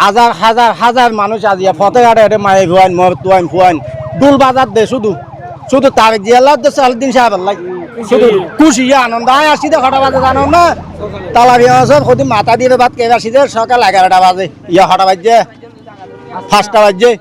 হাজার হাজার হাজার মানুষ আজিয়া ফতেঘাটে হেঁটে মায়ে ভুয়াইন মর তুয়াইন ফুয়াইন দুল বাজার দে শুধু শুধু তার জিয়াল্লাহ দে সালদিন সাহেব আল্লাহ শুধু খুশি আনন্দ আয় আসি দে হঠাৎ বাজে জানো না তালাবি সব প্রতি মাথা দিয়ে ভাত খেয়ে আসি দে সকাল 11টা বাজে হঠাৎ বাজে 5টা বাজে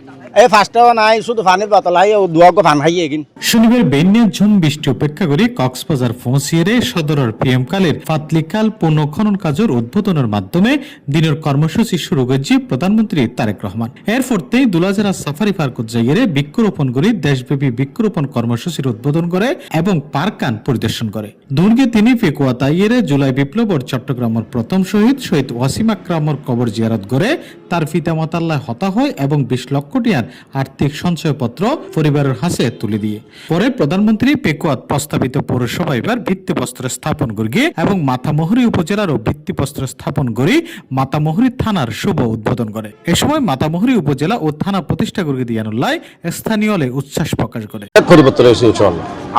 এই 5টাও নাই শুধু পানির বোতল হাই ও দুয়াক পান খাইয়ে কিন শনিবার বেন্যা ঝুম বৃষ্টি উপেক্ষা করে কক্সবাজার পৌঁছিয়ে সদরের পিএম কালের ফাতলিকাল পুনঃখনন কাজের উদ্বোধনের মাধ্যমে দিনের কর্মসূচি শুরু করেছে প্রধানমন্ত্রী তারেক রহমান। এরপরতেই দুলাজারা সাফারি পার্ক জায়গায় বৃক্ষরোপণ করে দেশব্যাপী বৃক্ষরোপণ কর্মসূচির উদ্বোধন করে এবং পার্কান পরিদর্শন করে। দুর্গে তিনি পেকুয়া তাইয়ের জুলাই বিপ্লবর চট্টগ্রামের প্রথম শহীদ ওয়াসিম আকরামর কবর জিয়ারত করে তার পিতামাতাল্লাহ হতা হয় এবং 20 লক্ষ টাকার আর্থিক সঞ্চয়পত্র পরিবারের হাতে তুলে দিয়ে পরে প্রধানমন্ত্রী পেকুয়াত প্রস্তাবিত পৌরসভা এবার ভিত্তিপ্রস্তর স্থাপন করে এবং মাতামুহুরী উপজেলারও ভিত্তিপ্রস্তর স্থাপন করে মাতামুহুরী থানার শুভ উদ্বোধন করে। এ সময় মাতামুহুরী উপজেলা ও থানা প্রতিষ্ঠা করে দিয়ানুল্লাহ স্থানীয় উচ্ছ্বাস প্রকাশ করে। পরিবর্তন হয়েছে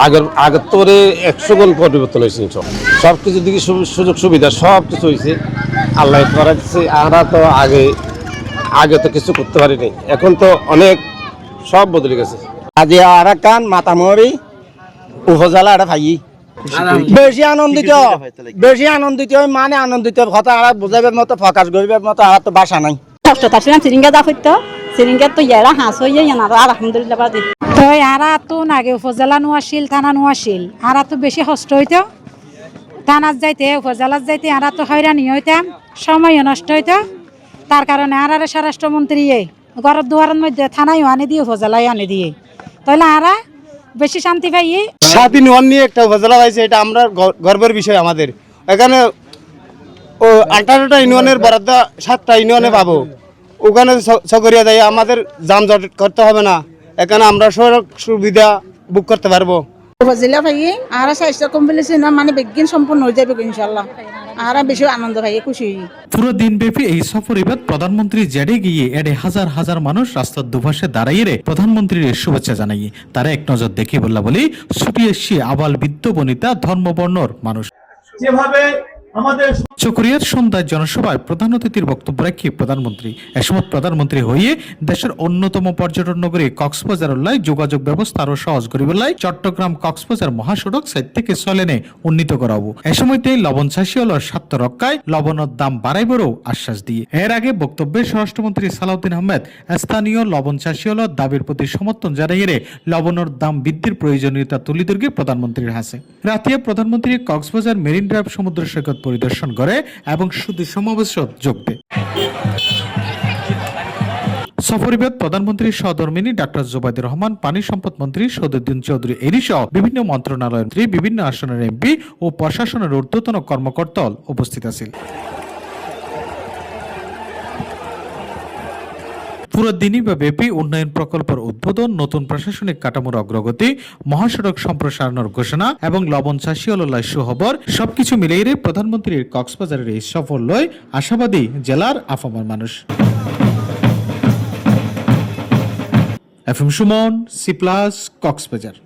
আগের তো 100 গুণ পরিবর্তন হয়েছে সবকিছু দিকে সুযোগ সুবিধা সবকিছু হয়েছে আল্লাহ করাচ্ছে। আমরা তো আগে তো কিছু করতে পারিনি, এখন তো অনেক সব বদলে গেছে। আজিয়া আরাকান মাতামুহুরী উপজেলা এটা ভাই বেশি আনন্দিত মানে আনন্দিত কথা আর বুঝাইবার মতো প্রকাশ করিবার মতো আর তো ভাষা নাই। কষ্ট তাছিলাম সিরিঙ্গা দা হইতো সিরিঙ্গা তো ইয়ারা হাঁস হইয়া ইয়ানা আলহামদুলিল্লাহ বাদি তো আরা তো নাগে উপজেলা নোয়াশিল থানা নোয়াশিল আরা তো বেশি কষ্ট হইতো থানাত যাইতে উপজেলাত যাইতে আরা তো হয়রানি হইতাম সময় নষ্ট হইতো। তার কারণে আর স্বরাষ্ট্রমন্ত্রী ঘরের দুয়ারের মধ্যে থানায় আনে দিয়ে উপজেলায় আনে দিয়ে তাহলে আরা বেশি শান্তি পাই। স্বাধীন নিয়ে একটা উপজেলা হয়েছে, এটা আমরা গর্বের বিষয় আমাদের। এখানে ও 18টা ইউনিয়নের বরাদ্দ 7টা ইউনিয়নে পাবো, ওখানে সকরিয়া যায় আমাদের যানজট করতে হবে না, এখানে আমরা সড়ক সুবিধা বুক করতে পারবো। উপজেলা ভাই আর স্বাস্থ্য কমপ্লেক্সে না মানে বিজ্ঞান সম্পূর্ণ হয়ে যাবে ইনশাআল্লাহ। আর বেশি আনন্দ ভাই খুশি। পুরো দিনব্যাপী এই সফর এবার প্রধানমন্ত্রী জেডে গিয়ে এডে হাজার হাজার মানুষ রাস্তার দুপাশে দাঁড়িয়ে প্রধানমন্ত্রীর শুভেচ্ছা জানাই তারা এক নজর দেখে বললা বলি ছুটি এসছি আবাল বৃদ্ধ বনিতা ধর্মবর্ণর মানুষ যেভাবে চকরিয়ার সন্ধ্যায় জনসভায় প্রধান অতিথির বক্তব্য রাখি প্রধানমন্ত্রী। এসময় প্রধানমন্ত্রী হয়ে দেশের অন্যতম পর্যটন নগরী কক্সবাজার যোগাযোগ ব্যবস্থা আরো সহজ করিবেলাই চট্টগ্রাম কক্সবাজার মহাসড়ক 7 থেকে 6 লেনে উন্নীত করাবো। এ সময়তেই লবণ চাষিওয়ালার স্বার্থ রক্ষায় লবণের দাম বাড়াইবারও আশ্বাস দিয়ে এর আগে বক্তব্যে স্বরাষ্ট্রমন্ত্রী সালাউদ্দিন আহমেদ স্থানীয় লবণ চাষিওয়ালার দাবির প্রতি সমর্থন জানিয়ে লবণের দাম বৃদ্ধির প্রয়োজনীয়তা তুলে ধরে প্রধানমন্ত্রীর হাসে। রাতে প্রধানমন্ত্রী কক্সবাজার মেরিন ড্রাইভ সমুদ্র সৈকত পরিদর্শন করে এবং সুদী সমাবেশে যোগ দেয়। সফরে প্রধানমন্ত্রীর সহধর্মিনী ডাক্তার জুবাইদুর রহমান, পানি সম্পদ মন্ত্রী সৌদুদ্দিন চৌধুরী এরিসহ বিভিন্ন মন্ত্রণালয়ের মন্ত্রী, বিভিন্ন আসনের এমপি ও প্রশাসনের ঊর্ধ্বতন কর্মকর্তা উপস্থিত আছেন। পুরো দিনই ব্যাপী উন্নয়ন প্রকল্পের উদ্বোধন, নতুন প্রশাসনিক কাঠামোর অগ্রগতি, মহাসড়ক সম্প্রসারণের ঘোষণা এবং লবণ চাষিওয়ালার সুখবর সবকিছু মিলিয়ে প্রধানমন্ত্রীর কক্সবাজারের এই সফর লয় আশাবাদী জেলার আপামর মানুষ। FM Suman, C+ Cox's Bazar.